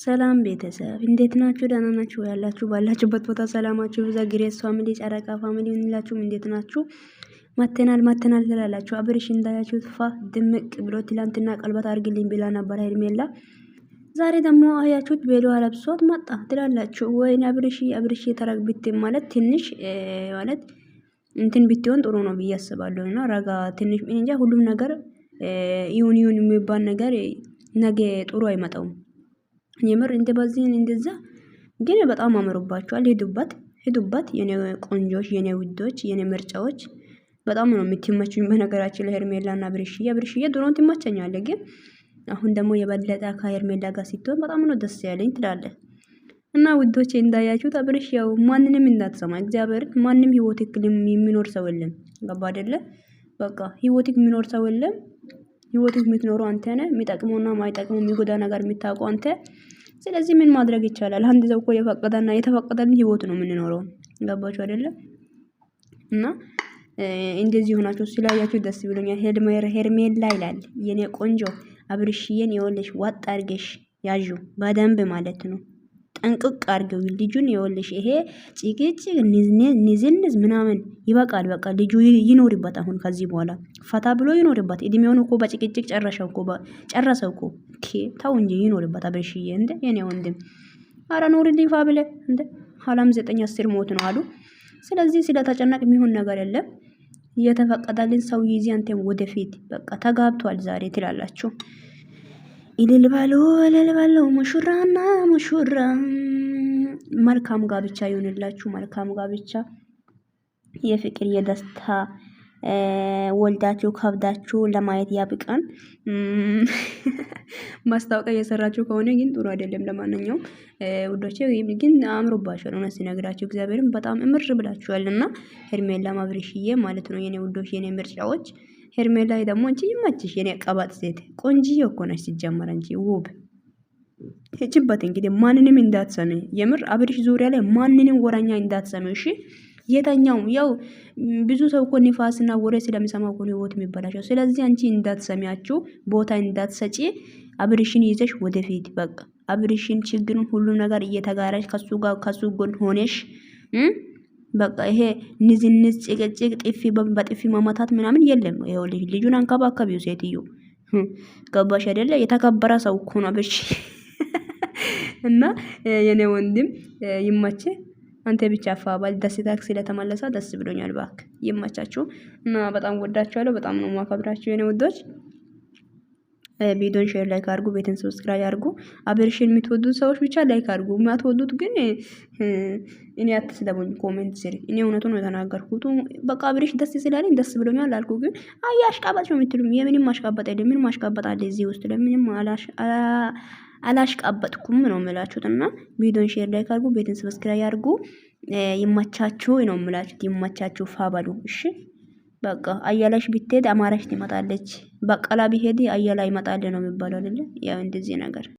ሰላም ቤተሰብ እንዴት ናችሁ? ደህና ናችሁ? ያላችሁ ባላችሁበት ቦታ ሰላማችሁ ይብዛ። ግሬስ ፋሚሊ ጨረቃ ፋሚሊ እንላችሁ እንዴት ናችሁ? ማተናል ትላላችሁ። አብርሽ እንዳያችሁ ፋ ድምቅ ብሎ ትላንትና ቀልበት አርግልኝ ብላ ነበር ሄርሜላ። ዛሬ ደግሞ አያችሁት ቤሎ አለብሷት መጣ ትላላችሁ። ወይኔ አብርሽ የተረግብት ማለት ትንሽ ማለት እንትን ብትሆን ጥሩ ነው ብዬ አስባለሁ። እና ረጋ ትንሽ እንጃ ሁሉም ነገር ይሁን የሚባል ነገር ነገ ጥሩ አይመጣውም። የምር እንደ በዚህን እንደዛ ግን በጣም አምሮባችኋል። ሄዱበት የኔ ቆንጆች፣ የኔ ውዶች፣ የኔ ምርጫዎች በጣም ነው የምትመቹኝ። በነገራችን ላይ ሄርሜላና ብርሽዬ ድሮን ትመቸኛለህ፣ ግን አሁን ደግሞ የበለጠ ከሄርሜላ ጋር ሲትሆን በጣም ነው ደስ ያለኝ ትላለህ። እና ውዶቼ እንዳያችሁት አብርሽ ያው ማንንም እንዳትሰማ እግዚአብሔር ማንም ህይወትክ የሚኖር ሰው የለም። ገባ አይደለ? በቃ ህይወትክ የሚኖር ሰው የለም። ህይወትክ የምትኖረው አንተ ነህ። የሚጠቅመውና ማይጠቅመው የሚጎዳ ነገር የምታውቀው አንተ። ስለዚህ ምን ማድረግ ይቻላል? አንድ ሰው እኮ የፈቀደና የተፈቀደልን ህይወት ነው የምንኖረው። ገባችሁ አይደለ? እና እንደዚህ ሆናችሁ ስላያችሁ ደስ ብሎኛል። ሄርሜላ ይላል የኔ ቆንጆ አብርሽዬን ይወልሽ ዋጥ አርገሽ ያዡ በደንብ ማለት ነው። ጠንቅቅ አርገው ልጁን ይወልሽ። ይሄ ጭቅጭቅ ንዝንዝ ምናምን ይበቃል። በቃ ልጁ ይኖርበት። አሁን ከዚህ በኋላ ፈታ ብሎ ይኖርበት። እድሜውን እኮ በጭቅጭቅ ጨረሰው እኮ ተው እንጂ ይኖርበት አብርሽዬ። እንደ የኔ ወንድም አረ ኖርልኝ ፋብለ እንደ ኋላም 9-10 ሞት ነው አሉ። ስለዚህ ስለተጨነቅ የሚሆን ነገር የለም። የተፈቀደልን ሰው ይዚ አንተም ወደፊት በቃ ተጋብቷል ዛሬ ትላላችሁ። እልል በሉ ሙሽራና ሙሽራ። መልካም ጋብቻ ይሁንላችሁ። መልካም ጋብቻ የፍቅር የደስታ ወልዳችሁ ከብዳችሁ ለማየት ያብቃን። ማስታወቂያ እየሰራችሁ ከሆነ ግን ጥሩ አይደለም። ለማንኛውም ውዶቼ ግን አምሮባችኋል። እውነት ሲነግራችሁ እግዚአብሔርን በጣም እምር ብላችኋልና ሄርሜላ አብርሽዬ ማለት ነው የኔ ውዶች፣ የኔ ምርጫዎች። ሄርሜላ ደግሞ እንጂ ይመችሽ የኔ ቀባጥ ሴት፣ ቆንጂዬ እኮ ነሽ ሲጀመር እንጂ ውብ ሄጅበት። እንግዲህ ማንንም እንዳትሰሚ፣ የምር አብርሽ ዙሪያ ላይ ማንንም ወራኛ እንዳትሰሚ እሺ። የተኛውም ያው ብዙ ሰው እኮ ንፋስና ወሬ ስለሚሰማ እኮ ህይወት የሚበላሸው። ስለዚህ አንቺ እንዳትሰሚያችሁ፣ ቦታ እንዳትሰጪ፣ አብርሽን ይዘሽ ወደፊት በቃ አብርሽን ችግሩን ሁሉም ነገር እየተጋራሽ ከሱ ጎን ሆነሽ በቃ ይሄ ንዝንዝ ጭቅጭቅ ጥፊ በጥፊ ማማታት ምናምን የለም። ይሄው ልጁን አንከባከቢው ሴትዮ። ገባሽ አይደለ? የተከበረ ሰው እኮ ነው አብርሽ። እና የኔ ወንድም ይመቼ። አንተ ብቻ አፋባል ደስታክ ስለተመለሰ ደስ ብሎኛል። ባክ ይመቻችሁ እና በጣም ወዳችኋለሁ። በጣም ነው ማከብራችሁ የኔ ወዶች። ቪዲዮን ሼር ላይክ አድርጉ፣ ቤትን ሰብስክራይብ አድርጉ። አብርሽን የምትወዱት ሰዎች ብቻ ላይክ አድርጉ። የማትወዱት ግን እኔ አትስደቡኝ ኮሜንት ስር። እኔ እውነቱን ነው የተናገርኩት። በቃ አብርሽ ደስ ስላለኝ ደስ ብሎኛል አልኩ። ግን አሽቃባጭ ነው የምትሉኝ። የምንም ማሽቃበጥ አይደለም። ምን ማሽቃበጥ አለ እዚህ ውስጥ? ለምንም አላሽቃበጥኩም ነው የምላችሁት። እና ቪዲዮን ሼር ላይክ አድርጉ፣ ቤትን ሰብስክራይብ አድርጉ። ይመቻችሁ ነው የምላችሁት። ይመቻችሁ ፋባሉ እሺ። በቃ አያላሽ ብትሄድ አማራሽ ትመጣለች። በቀላ ቢሄድ አያላ ይመጣል ነው የሚባለው አይደል? ያው እንደዚህ ነገር